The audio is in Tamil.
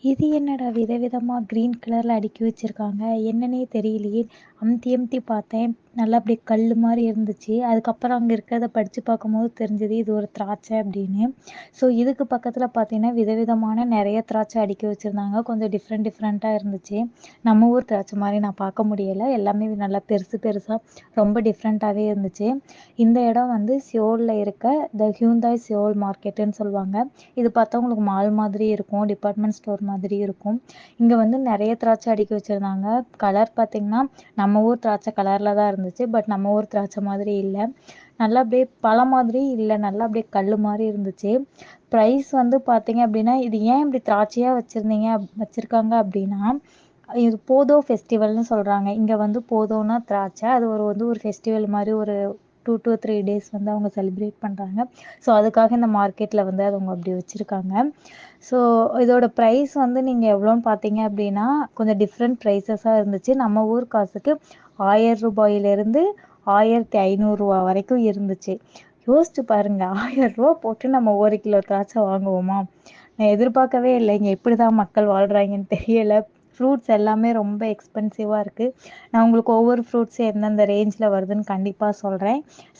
இது என்னடா விதவிதமா கிரீன் கலர்ல அடுக்கி வச்சிருக்காங்க. என்னன்னே தெரியலையே! அமுத்தி அமுத்தி பார்த்தேன். நல்லா அப்படியே கல்லு மாரி இருந்துச்சு. அதுக்கப்புறம் அங்க இருக்கிறத படிச்சு பார்க்கும்போது தெரிஞ்சது இது ஒரு திராட்சை அப்படின்னு. ஸோ இதுக்கு பக்கத்துல பார்த்தீங்கன்னா, விதவிதமான நெறைய திராட்சை அடுக்கி வச்சிருந்தாங்க. கொஞ்சம் டிஃப்ரெண்ட் டிஃப்ரெண்ட்டா இருந்துச்சு. நம்ம ஊர் திராட்சை மாரி நான் பார்க்க முடியல. எல்லாமே நல்லா பெருசு பெருசா ரொம்ப டிஃப்ரெண்ட்டாவே இருந்துச்சு. இந்த இடம் வந்து சியோல்ல இருக்க த ஹியூண்டாய் சியோல் மார்க்கெட்டுன்னு சொல்லுவாங்க. இது பார்த்தா உங்களுக்கு மால் மாதிரி இருக்கும். டிபார்ட்மெண்ட் ஸ்டோர் மாதிரி இருக்கும். இங்க வந்து நெறைய திராட்சை அடுக்கி வச்சிருந்தாங்க. கலர் பார்த்தீங்கன்னா, நம்ம ஊர் திராட்சை கலர்ல தான் இருந்துச்சு. பட் நம்ம ஊர் திராட்சை மாதிரி இல்ல. நல்லா அப்படியே பழம் மாதிரி இல்ல. நல்லா அப்படியே கல்லு மாரி இருந்துச்சு. பிரைஸ் வந்து பார்த்தீங்க அப்படின்னா, இது ஏன் இப்படி திராட்சையா வச்சிருக்காங்க அப்படின்னா, இது போதோ ஃபெஸ்டிவல்னு சொல்றாங்க. இங்க வந்து போதோன்னா திராட்சை. அது ஒரு ஃபெஸ்டிவல் மாரி ஒரு 2 to 3 டேஸ் வந்து அவங்க செலிப்ரேட் பண்றாங்க. ஸோ அதுக்காக இந்த மார்க்கெட்ல வந்து அது அவங்க அப்படி வச்சிருக்காங்க. ஸோ இதோட பிரைஸ் வந்து நீங்க எவ்வளோன்னு பார்த்தீங்க அப்படின்னா, கொஞ்சம் டிஃப்ரெண்ட் பிரைஸஸா இருந்துச்சு. நம்ம ஊர் காசுக்கு ரூ. 1000லிருந்து ரூ. 1500 வரைக்கும் இருந்துச்சு. யோசிச்சு பாருங்க. ரூ. 1000 போட்டு நம்ம 1 கிலோ திராட்சை வாங்குவோமா? நான் எதிர்பார்க்கவே இல்ல. இங்க எப்படிதான் மக்கள் வாழ்றாங்கன்னு தெரியல. ஃப்ரூட்ஸ் எல்லாமே ரொம்ப எக்ஸ்பென்சிவா இருக்கு. நான் உங்களுக்கு ஒவ்வொரு ஃப்ரூட்ஸ் எந்தெந்த ரேஞ்ச்ல வருதுன்னு கண்டிப்பா சொல்றேன்.